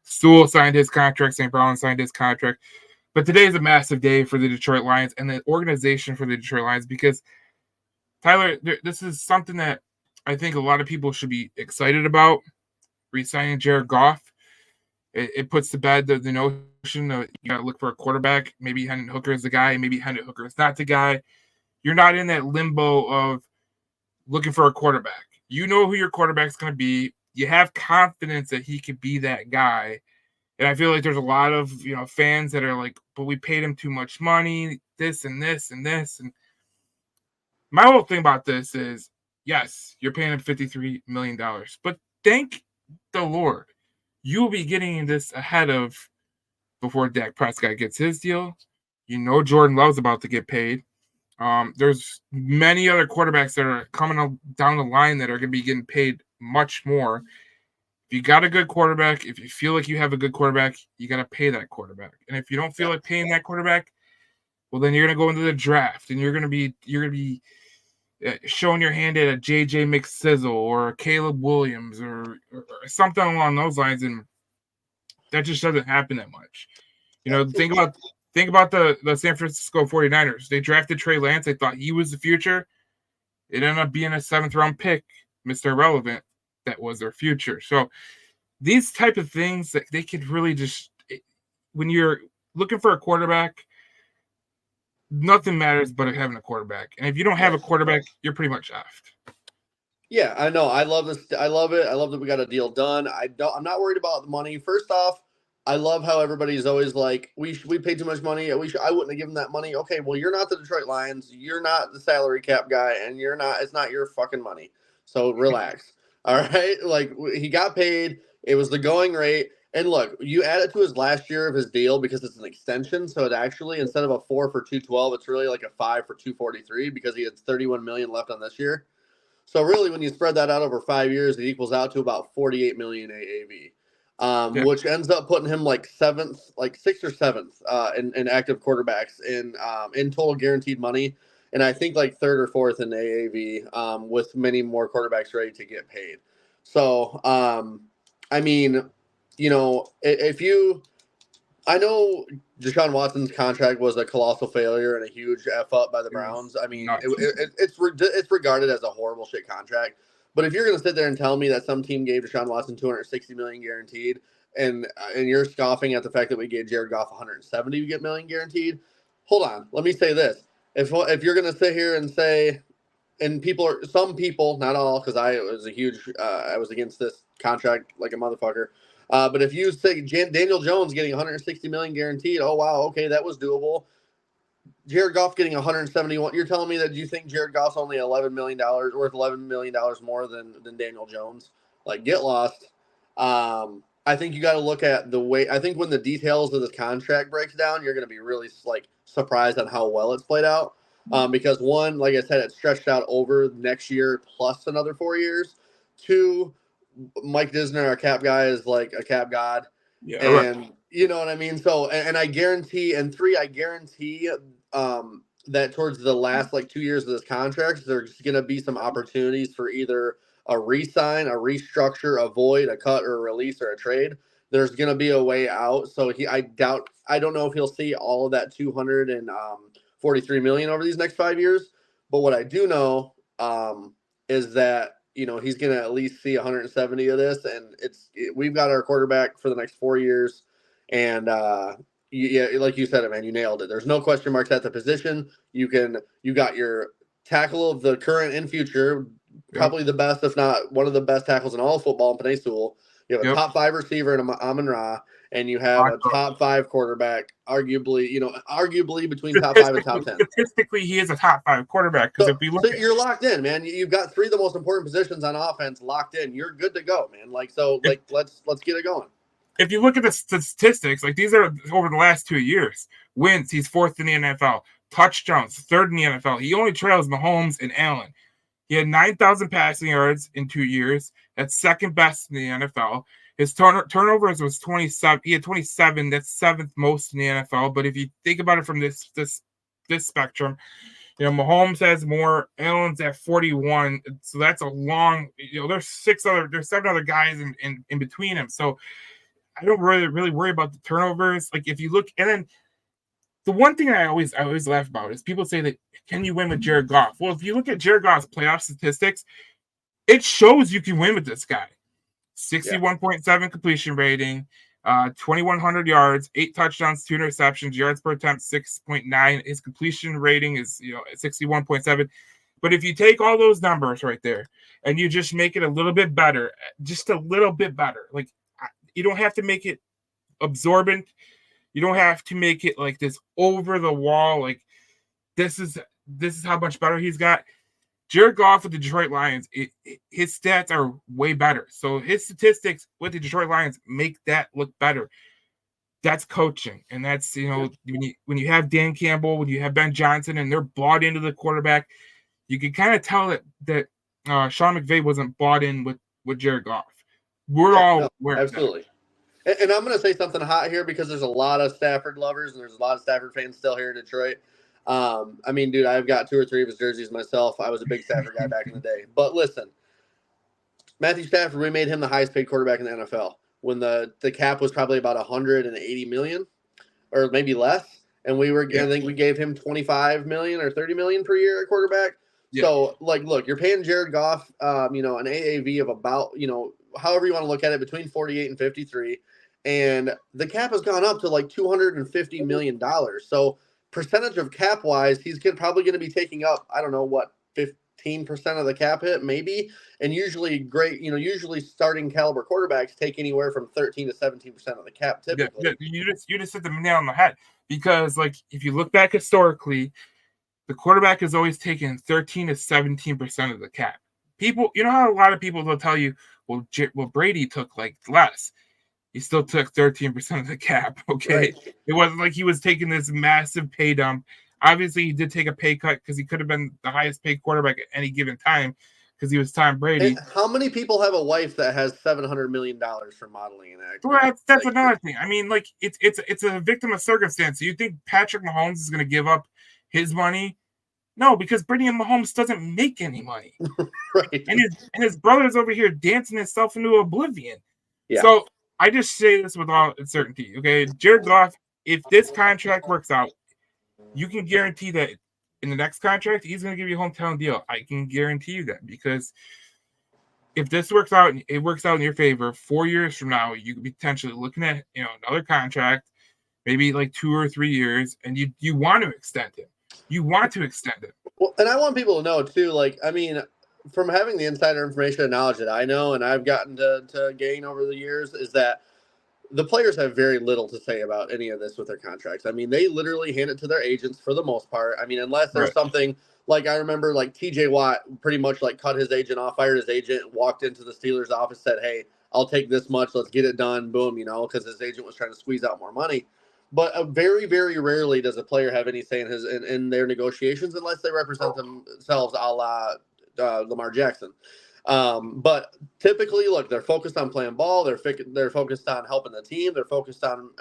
Sewell signed his contract. St. Brown signed his contract. But today is a massive day for the Detroit Lions and the organization for the Detroit Lions because, Tyler, this is something that I think a lot of people should be excited about. Re-signing Jared Goff. It puts to bed the notion that you got to look for a quarterback. Maybe Hendon Hooker is the guy. Maybe Hendon Hooker is not the guy. You're not in that limbo of looking for a quarterback. You know who your quarterback's going to be. You have confidence that he could be that guy. And I feel like there's a lot of, fans that are like, but we paid him too much money, this and this and this. And my whole thing about this is, yes, you're paying him $53 million. But thank the Lord, you'll be getting this ahead of before Dak Prescott gets his deal. Jordan Love's about to get paid. There's many other quarterbacks that are coming down the line that are going to be getting paid much more. If you got a good quarterback, if you feel like you have a good quarterback, you got to pay that quarterback. And if you don't feel like paying that quarterback, well, then you're going to go into the draft and you're going to be showing your hand at a JJ McSizzle or a Caleb Williams or something along those lines, and that just doesn't happen that much. Think about the San Francisco 49ers. They drafted Trey Lance. They thought he was the future. It ended up being a 7th-round pick, Mr. Irrelevant. That was their future. So these type of things that they could really just, when you're looking for a quarterback, nothing matters but having a quarterback. And if you don't have a quarterback, you're pretty much effed. Yeah, I know. I love this. I love it. I love that we got a deal done. I'm not worried about the money. First off, I love how everybody's always like, we paid too much money. I wouldn't have given that money. Okay, well, you're not the Detroit Lions. You're not the salary cap guy, and it's not your fucking money. So relax. All right? Like, he got paid. It was the going rate. And look, you add it to his last year of his deal because it's an extension. So it actually, instead of a 4 for $212, it's really like a 5 for $243 because he had $31 million left on this year. So really, when you spread that out over 5 years, it equals out to about $48 million AAV, which ends up putting him like 6th or 7th in active quarterbacks in total guaranteed money, and I think like 3rd or 4th in AAV, with many more quarterbacks ready to get paid. So, I mean, I know Deshaun Watson's contract was a colossal failure and a huge F up by the Browns. I mean, it's regarded as a horrible shit contract. But if you're going to sit there and tell me that some team gave Deshaun Watson $260 million guaranteed, and you're scoffing at the fact that we gave Jared Goff $170 million guaranteed, hold on. Let me say this: if you're going to sit here and say, and some people, not all, because I was against this contract like a motherfucker. But if you say Daniel Jones getting $160 million guaranteed, oh wow, okay, that was doable. Jared Goff getting $171. You're telling me that you think Jared Goff's only $11 million worth $11 million more than Daniel Jones? Like, get lost. I think you got to look at the way. I think when the details of this contract breaks down, you're going to be really surprised on how well it's played out. Because one, like I said, it's stretched out over next year plus another 4 years. Two, Mike Disner, our cap guy, is like a cap god. Yeah, and right. You know what I mean? So, and I guarantee, and three, I guarantee that towards the last 2 years of this contract, there's going to be some opportunities for either a re-sign, a restructure, a void, a cut, or a release, or a trade. There's going to be a way out. So I don't know if he'll see all of that $243 million over these next 5 years. But what I do know is that, he's going to at least see 170 of this, and we've got our quarterback for the next 4 years. And yeah, like you said, man, you nailed it. There's no question marks at the position. You got your tackle of the current and future, probably the best, if not one of the best tackles in all of football in Panay Sewell. You have a top 5 receiver in Amon-Ra, and you have a top 5 quarterback, arguably between top 5 and top 10. Statistically, he is a top 5 quarterback. Because if we look, you're locked in, man. You've got 3 of the most important positions on offense locked in. You're good to go, man. Let's get it going. If you look at the statistics, these are over the last 2 years. Wins, he's 4th in the NFL. Touchdowns, 3rd in the NFL. He only trails Mahomes and Allen. He had 9,000 passing yards in 2 years. That's 2nd best in the NFL. His turnovers was 27. He had 27. That's 7th most in the NFL. But if you think about it from this spectrum, Mahomes has more. Allen's at 41. So that's a long. There's 7 other guys in between him. So I don't really worry about the turnovers. Like if you look, and then the one thing I always laugh about is people say that can you win with Jared Goff? Well, if you look at Jared Goff's playoff statistics, it shows you can win with this guy. 61.7 completion rating, 2,100 yards, 8 touchdowns, 2 interceptions, yards per attempt 6.9. His completion rating is 61.7. But if you take all those numbers right there and you just make it a little bit better, just a little bit better, like you don't have to make it absorbent. You don't have to make it like this over the wall. Like this is how much better he's got. Jared Goff with the Detroit Lions, his stats are way better. So his statistics with the Detroit Lions make that look better. That's coaching, and that's when you have Dan Campbell, when you have Ben Johnson, and they're bought into the quarterback, you can kind of tell that Sean McVay wasn't bought in with Jared Goff. We're all aware absolutely. And I'm going to say something hot here because there's a lot of Stafford lovers and there's a lot of Stafford fans still here in Detroit. I mean, dude, I've got 2 or 3 of his jerseys myself. I was a big Stafford guy back in the day. But listen, Matthew Stafford, we made him the highest paid quarterback in the NFL when the cap was probably about $180 million or maybe less. And I think we gave him $25 million or $30 million per year at quarterback. Yeah. So, look, you're paying Jared Goff, an AAV of about, however you want to look at it, between 48 and 53. And the cap has gone up to like $250 million. So, percentage of cap wise, he's probably going to be taking up, I don't know what, 15% of the cap hit, maybe. And usually starting caliber quarterbacks take anywhere from 13 to 17% of the cap typically. Yeah. You just hit the nail on the head because, like, if you look back historically, the quarterback has always taken 13 to 17% of the cap. People, you know how a lot of people will tell you, well, Brady took like less. He still took 13% of the cap, okay? Right. It wasn't like he was taking this massive pay dump. Obviously, he did take a pay cut because he could have been the highest paid quarterback at any given time because he was Tom Brady. And how many people have a wife that has $700 million for modeling and acting? Well, that's another thing. I mean, like, it's a victim of circumstance. So you think Patrick Mahomes is going to give up his money? No, because Brady and Mahomes doesn't make any money. Right. And his brother's over here dancing himself into oblivion. Yeah. So I just say this with all certainty, okay? Jared Goff, if this contract works out, you can guarantee that in the next contract, he's going to give you a hometown deal. I can guarantee you that because if this works out, it works out in your favor. 4 years from now, you could be potentially looking at another contract, maybe like 2 or 3 years, and you want to extend it. You want to extend it. Well, and I want people to know too. Like, I mean, from having the insider information and knowledge that I know and I've gotten to gain over the years is that the players have very little to say about any of this with their contracts. I mean, they literally hand it to their agents for the most part. I mean, unless there's something like I remember like TJ Watt pretty much like cut his agent off, fired his agent, walked into the Steelers office, said, "Hey, I'll take this much. Let's get it done." Boom, because his agent was trying to squeeze out more money. But very, very rarely does a player have any say in their negotiations unless they represent themselves a la Lamar Jackson. But typically, look, they're focused on playing ball. They're focused on helping the team. They're focused on,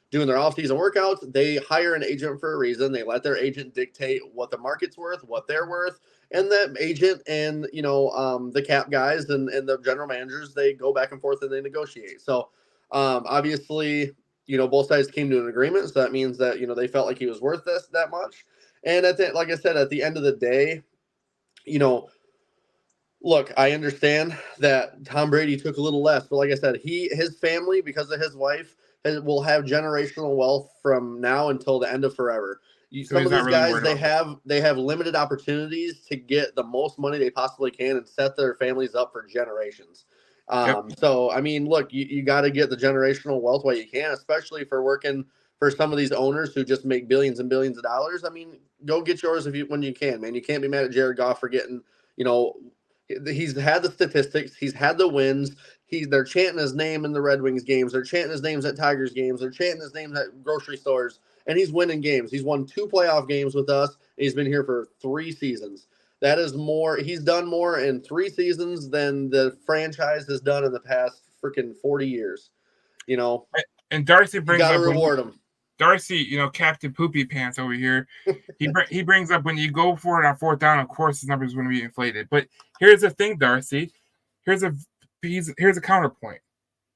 doing their off-season workouts. They hire an agent for a reason. They let their agent dictate what the market's worth, what they're worth. And that agent and, the cap guys and the general managers, they go back and forth and they negotiate. So, obviously, both sides came to an agreement. So that means that, they felt like he was worth that much. And like I said, at the end of the day, look, I understand that Tom Brady took a little less, but like I said, his family, because of his wife, will have generational wealth from now until the end of forever. Some of these guys, they have limited opportunities to get the most money they possibly can and set their families up for generations. So, I mean, look, you got to get the generational wealth while you can, especially for working for some of these owners who just make billions and billions of dollars. I mean, go get yours when you can, man. You can't be mad at Jared Goff for getting, he's had the statistics. He's had the wins. They're chanting his name in the Red Wings games. They're chanting his names at Tigers games. They're chanting his names at grocery stores. And he's winning games. He's won 2 playoff games with us. And he's been here for 3 seasons. That is more. He's done more in 3 seasons than the franchise has done in the past freaking 40 years. And Darcy brings up. You gotta reward him. Darcy, Captain Poopy Pants over here. He brings up when you go for it on 4th down, of course his numbers are going to be inflated. But here's the thing, Darcy. Here's a counterpoint.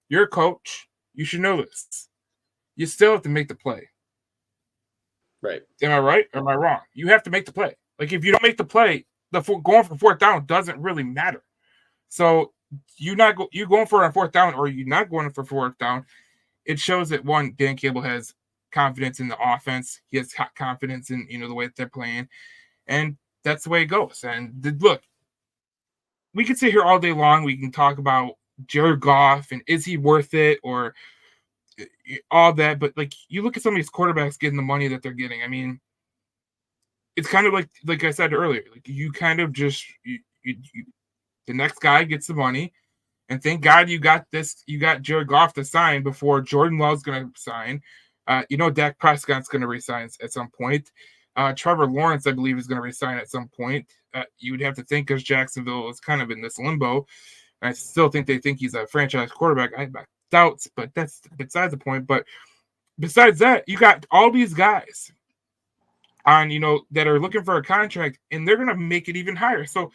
You're a coach. You should know this. You still have to make the play. Right. Am I right or am I wrong? You have to make the play. Like, if you don't make the play, going for fourth down doesn't really matter. So you going for a fourth down or you not going for fourth down, it shows that, one, Dan Campbell has confidence in the offense. He has confidence in, the way that they're playing, and that's the way it goes. And look, we could sit here all day long. We can talk about Jared Goff and is he worth it or all that, but like, you look at some of these quarterbacks getting the money that they're getting. I mean, it's kind of like I said earlier, like, you kind of just the next guy gets the money, and thank God you got Jared Goff to sign before Jordan Love's going to sign. Dak Prescott's going to resign at some point. Trevor Lawrence, I believe, is going to resign at some point. You would have to think, because Jacksonville is kind of in this limbo. I still think they think he's a franchise quarterback. I have my doubts, but that's besides the point. But besides that, you got all these guys on, that are looking for a contract, and they're going to make it even higher. So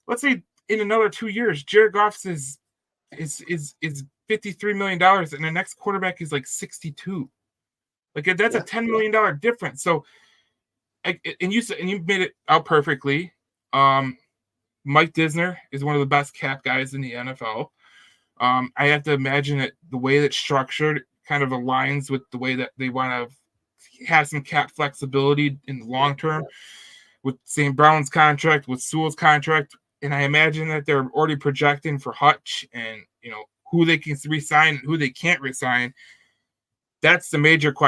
let's say in another 2 years, Jared Goff is $53 million, and the next quarterback is like 62. Like, that's a $10 million difference. So, and you made it out perfectly. Mike Disner is one of the best cap guys in the NFL. I have to imagine that the way that's structured kind of aligns with the way that they want to have some cap flexibility in the long term with St. Brown's contract, with Sewell's contract. And I imagine that they're already projecting for Hutch and, who they can resign and who they can't resign. That's the major question.